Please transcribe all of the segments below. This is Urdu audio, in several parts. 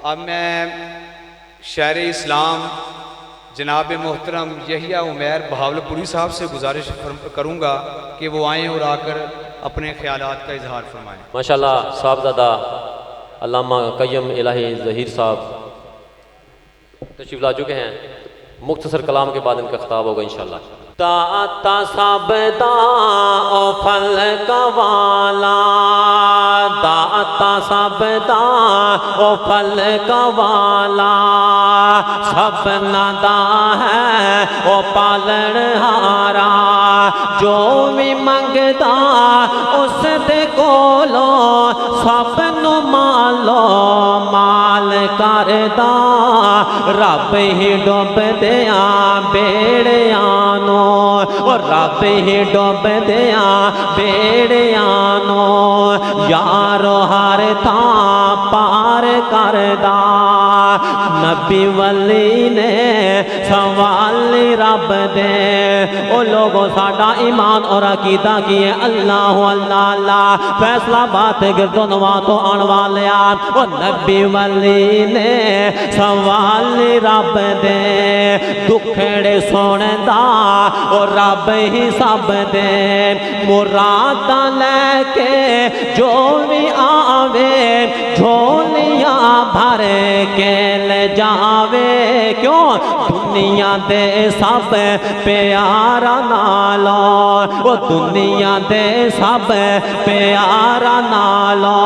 اب میں شاعر اسلام جناب محترم یحییٰ عمیر بہاولپوری صاحب سے گزارش کروں گا کہ وہ آئیں اور آ کر اپنے خیالات کا اظہار فرمائیں۔ ماشاءاللہ صاحبزادہ علامہ قیم الہی ظہیر صاحب تشریف لا چکے ہیں، مختصر کلام کے بعد ان کا خطاب ہوگا انشاءاللہ۔ تا صاحبزادہ او پھل کا والا، داتا صاحبزادہ او پھل کا والا، سب نادا ہے او پالن ہارا، جو بھی منگدا اس دے کولو سب نو مالو مال کردا، رب ہی ڈوب دیا بیڑیاں رب ہی ڈوب دیا بیڑیاں یارو ہر تھاں پار کردا، نبی ولی نے سوال رب دے او لوگوں ساڈا ایمان اور عقیدہ کیے اللہ اللہ اللہ فیصلہ بات گردو نواں تو آن والیا، او نبی ولی نے سوال رب دے دکھڑے سونے دا او رب ہی سب دے مراد لے کے جو بھی آوے جھولیاں بھر کے لے جاوے، کیوں دنیا دے سب پیارا نالو، وہ دنیا دے سب پیارا نالو،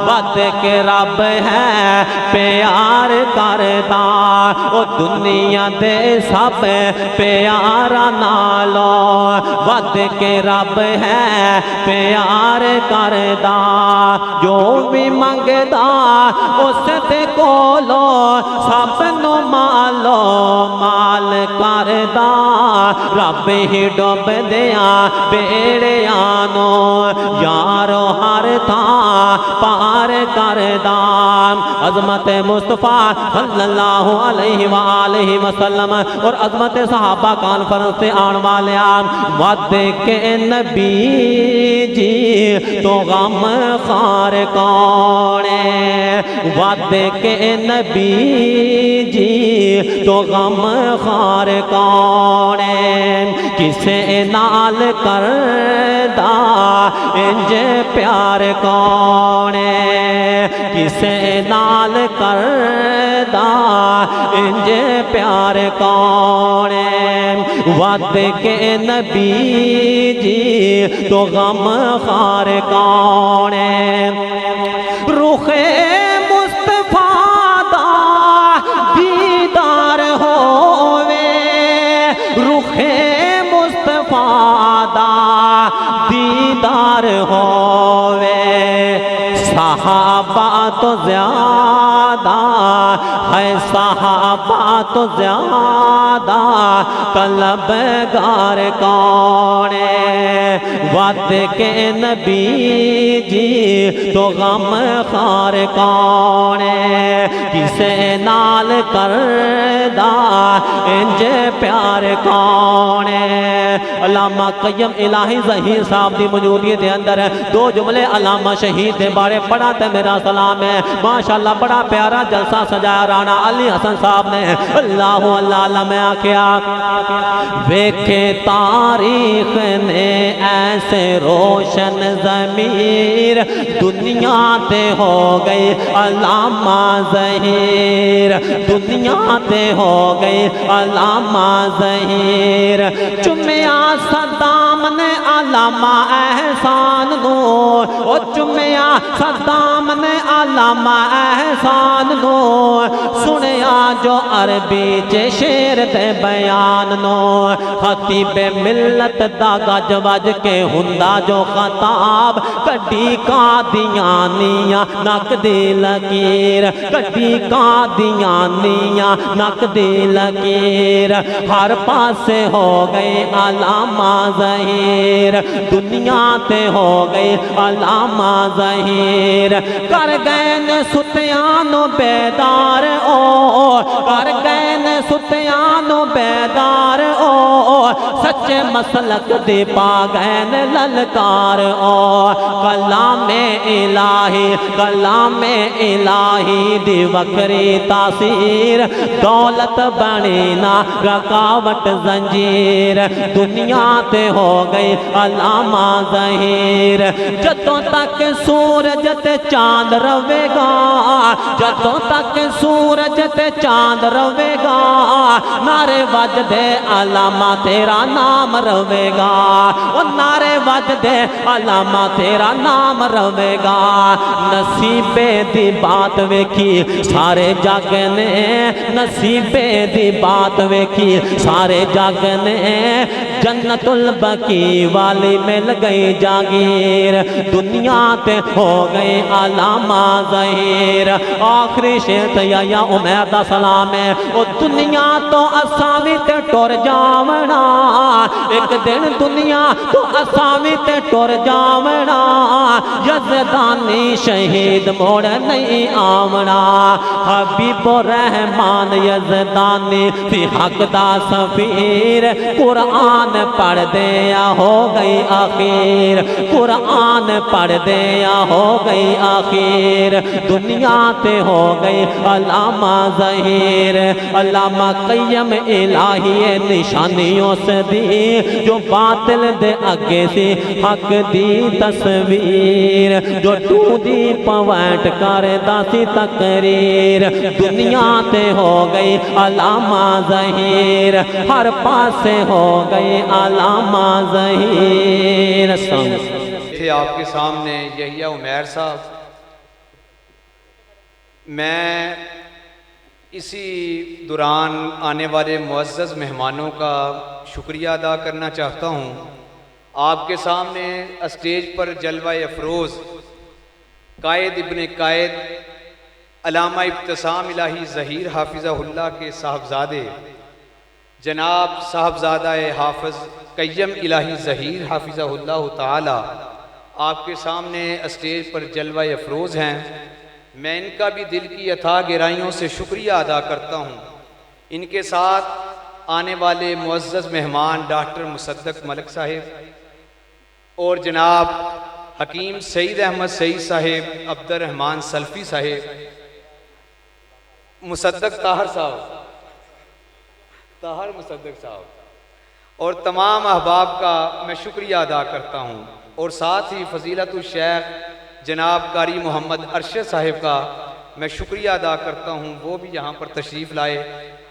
ود کے رب ہے پیار کردا، وہ دنیا دے سب پیارا نالو، ود کے رب ہے پیار کردا، جو بھی منگدا اس دے کولو سب نو مالو مال کردا، رب ہی ڈوب دیا بیڑیاں یارو ہر تھاں پار کردا، عظمت مصطفیٰ صلی اللہ علیہ وآلہ وسلم اور عظمت صحابہ کانفرنس سے آن والیا، ود کے نبی جی تو غم خار کونے، ود کے نبی جی تو غم خار کونے، کسے نال کردا انج پیار کونے، کسے نال کردا انج پیار کونے، ود کے نبی جی تو غم خار کونے، رخ مصطفیٰ دا دیدار ہووے، رخ مصطفیٰ دا دیدار ہووے، صحابہ تو زیادہ ہے صحابہ تو زیادہ طلبگار کونے، ود کے نبی جی تو غم خار کونے، کسے نال کردا انج پیار کونے۔ علامہ قیم الہی ظہیر صاحب دی موجودگی دے اندر دو جملے علامہ شہید دے بارے پڑھا تے میرا سلام ہے، ماشاءاللہ بڑا پیارا جلسہ سجایا رانا علی حسن صاحب نے، اللہ اللہ اللہ میں آکھیا، ویکھے تاریخ نے ایسے روشن ضمیر، دنیا تے ہو گئی علامہ ظہیر، دنیا تے ہو گئی علامہ ظہیر، چمیا صدام نے علامہ احسان نو، او چمیا صدام نے علامہ احسان نو، سنیا جو عربی چے شیر دے بیان نو، خطیب ملت دا گج وج کے ہندا جو خطاب، کڈی قادیانیاں نک دی لکیر، کڈی قادیانیاں نک دی لکیر، ہر پاسے ہو گئے علامہ ظہیر، دنیا تے ہو گئے علامہ ظہیر، کر گئے نے ستیانو بیدار او، کر گئے نے ستیانو بیدار او، سچے مسلک دی پا گئن للکار او کلام الہی دی وکری تاثیر دولت بنی نا رکاوٹ زنجیر دنیا تے ہو گئی علامہ ظہیر جدوں تک سورج تے چاند روے گا جدوں تک سورج تے چاند روے گا نعرے وجدے علامہ تیرا نام روے گا وہ نعرے وجدے علامہ تیرا نام روے گا نصیبے دی بات ویکھی سارے جگ نے نصیبے دی بات ویکھی سارے جگ نے جنت البقیع والی مل گئی جاگیر دنیا تے ہو گئی علامہ ظہیر آخری شعر تے یا عمیر دا سلام ہے او دنیا تو اساوی تے ٹر جاونا ایک دن دنیا تو اساوی تے ٹر جاونا یزدانی شہید موڑ نہیں آونا حبیب الرحمن یزدانی فی حق دا سفیر قرآن پڑھ دیا ہو گئی آخر قرآن پڑھ دیا ہو گئی آخر دنیا تے ہو گئی علامہ ظہیر علامہ قیم الہی نشانیوں سے دی جو باطل دے اگے سی حق دی تصویر جو ٹو دی پوائنٹ کر داسی تقریر دنیا تے ہو گئی علامہ ظہیر ہر پاسے ہو گئی علامہ ظہیر تھے آپ کے سامنے یحییٰ عمیر صاحب میں اسی دوران آنے والے معزز مہمانوں کا شکریہ ادا کرنا چاہتا ہوں آپ کے سامنے اسٹیج پر جلوہ افروز قائد ابن قائد علامہ ابتسام الہی ظہیر حافظہ اللہ کے صاحبزادے جناب صاحبزادہ حافظ قیم الہی ظہیر حافظہ اللہ تعالی آپ کے سامنے اسٹیج پر جلوہ افروز ہیں میں ان کا بھی دل کی اتھا گہرائیوں سے شکریہ ادا کرتا ہوں ان کے ساتھ آنے والے معزز مہمان ڈاکٹر مصدق ملک صاحب اور جناب حکیم سعید احمد سعید صاحب عبد الرحمن سلفی صاحب مصدق طاہر صاحب طاہر مصدق صاحب اور تمام احباب کا میں شکریہ ادا کرتا ہوں اور ساتھ ہی فضیلت الشیخ جناب قاری محمد ارشد صاحب کا میں شکریہ ادا کرتا ہوں وہ بھی یہاں پر تشریف لائے